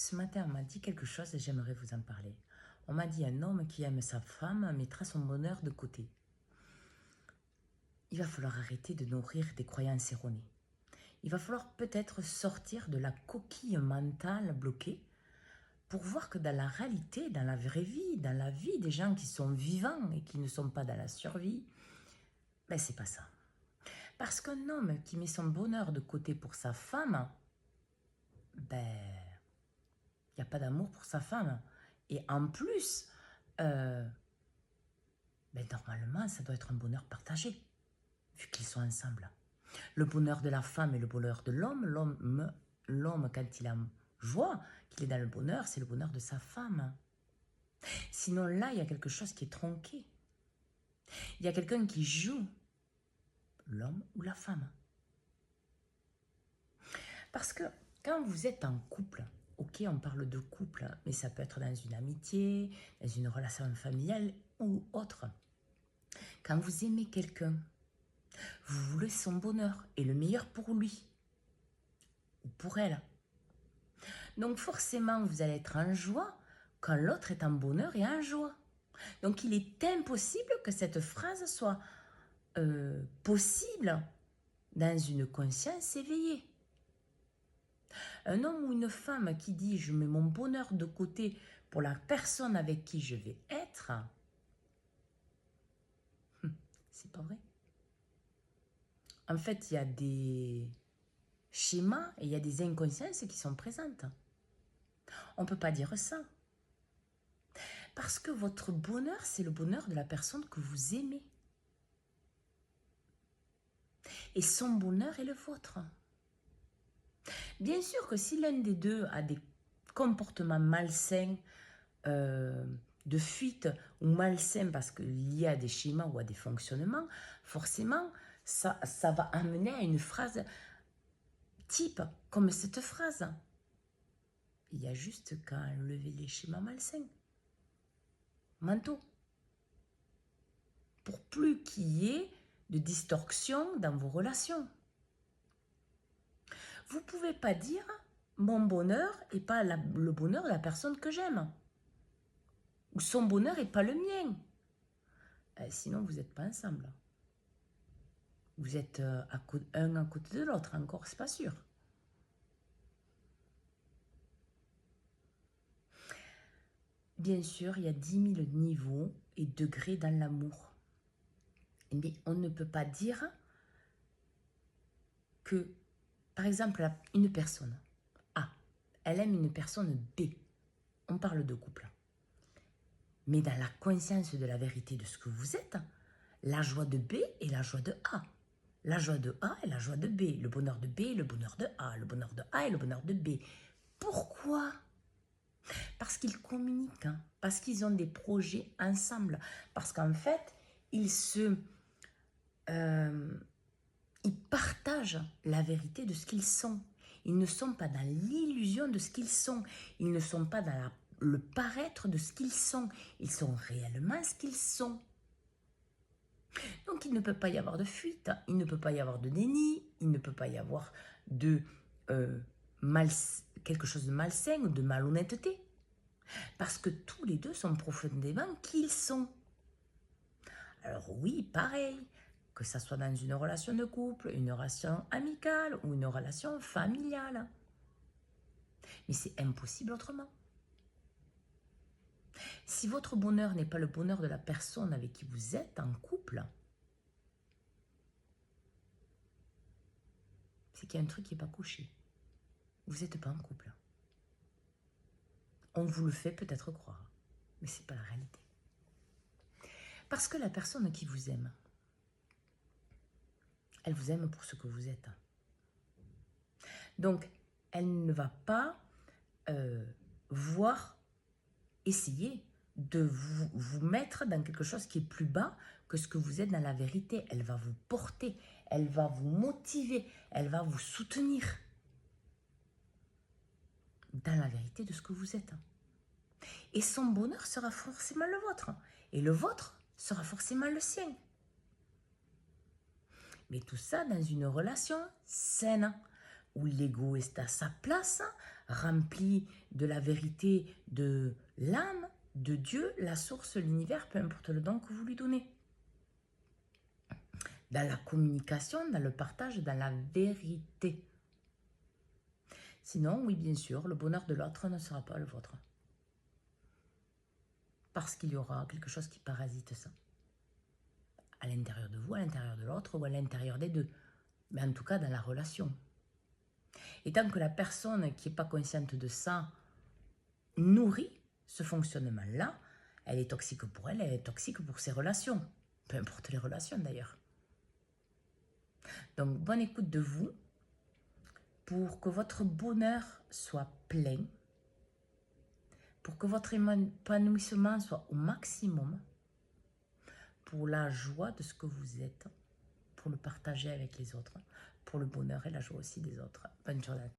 Ce matin, on m'a dit quelque chose et j'aimerais vous en parler. On m'a dit un homme qui aime sa femme mettra son bonheur de côté. Il va falloir arrêter de nourrir des croyances erronées. Il va falloir peut-être sortir de la coquille mentale bloquée pour voir que dans la réalité, dans la vraie vie, dans la vie des gens qui sont vivants et qui ne sont pas dans la survie, ben c'est pas ça. Parce qu'un homme qui met son bonheur de côté pour sa femme, ben il n'y a pas d'amour pour sa femme. Et en plus, normalement, ça doit être un bonheur partagé, vu qu'ils sont ensemble. Le bonheur de la femme et le bonheur de l'homme, l'homme quand il a joie, qu'il est dans le bonheur, c'est le bonheur de sa femme. Sinon là, il y a quelque chose qui est tronqué. Il y a quelqu'un qui joue, l'homme ou la femme. Parce que quand vous êtes en couple, ok, on parle de couple, mais ça peut être dans une amitié, dans une relation familiale ou autre. Quand vous aimez quelqu'un, vous voulez son bonheur et le meilleur pour lui ou pour elle. Donc forcément, vous allez être en joie quand l'autre est en bonheur et en joie. Donc il est impossible que cette phrase soit possible dans une conscience éveillée. Un homme ou une femme qui dit « je mets mon bonheur de côté pour la personne avec qui je vais être », c'est pas vrai. En fait, il y a des schémas et il y a des inconsciences qui sont présentes. On ne peut pas dire ça. Parce que votre bonheur, c'est le bonheur de la personne que vous aimez. Et son bonheur est le vôtre. Bien sûr que si l'un des deux a des comportements malsains, de fuite ou malsains parce qu'il y a des schémas ou à des fonctionnements, forcément, ça va amener à une phrase type, comme cette phrase. Il y a juste qu'à enlever les schémas malsains. Mentaux. Pour plus qu'il y ait de distorsion dans vos relations. Vous ne pouvez pas dire mon bonheur et pas le bonheur de la personne que j'aime. Ou son bonheur et pas le mien. Sinon, vous n'êtes pas ensemble. Vous êtes un à côté de l'autre, encore, c'est pas sûr. Bien sûr, il y a 10 000 niveaux et degrés dans l'amour. Mais on ne peut pas dire que, par exemple, une personne A, elle aime une personne B. On parle de couple. Mais dans la conscience de la vérité de ce que vous êtes, la joie de B et la joie de A. La joie de A et la joie de B. Le bonheur de B et le bonheur de A. Le bonheur de A et le bonheur de B. Pourquoi ? Parce qu'ils communiquent, parce qu'ils ont des projets ensemble. Parce qu'en fait, ils partagent la vérité de ce qu'ils sont. Ils ne sont pas dans l'illusion de ce qu'ils sont. Ils ne sont pas dans le paraître de ce qu'ils sont. Ils sont réellement ce qu'ils sont. Donc il ne peut pas y avoir de fuite, il ne peut pas y avoir de déni, il ne peut pas y avoir de quelque chose de malsain ou de malhonnêteté. Parce que tous les deux sont profondément qui ils sont. Alors oui, pareil, que ça soit dans une relation de couple, une relation amicale ou une relation familiale. Mais c'est impossible autrement. Si votre bonheur n'est pas le bonheur de la personne avec qui vous êtes en couple, c'est qu'il y a un truc qui n'est pas couché. Vous n'êtes pas en couple. On vous le fait peut-être croire, mais ce n'est pas la réalité. Parce que la personne qui vous aime, elle vous aime pour ce que vous êtes. Donc, elle ne va pas essayer de vous mettre dans quelque chose qui est plus bas que ce que vous êtes dans la vérité. Elle va vous porter, elle va vous motiver, elle va vous soutenir dans la vérité de ce que vous êtes. Et son bonheur sera forcément le vôtre. Et le vôtre sera forcément le sien. Mais tout ça dans une relation saine, où l'ego est à sa place, rempli de la vérité de l'âme, de Dieu, la source, l'univers, peu importe le don que vous lui donnez. Dans la communication, dans le partage, dans la vérité. Sinon, oui, bien sûr, le bonheur de l'autre ne sera pas le vôtre. Parce qu'il y aura quelque chose qui parasite ça. À l'intérieur de vous, à l'intérieur de l'autre ou à l'intérieur des deux. Mais en tout cas, dans la relation. Et tant que la personne qui n'est pas consciente de ça nourrit ce fonctionnement-là, elle est toxique pour elle, elle est toxique pour ses relations. Peu importe les relations d'ailleurs. Donc, bonne écoute de vous pour que votre bonheur soit plein, pour que votre épanouissement soit au maximum, pour la joie de ce que vous êtes, pour le partager avec les autres, pour le bonheur et la joie aussi des autres. Bonne journée.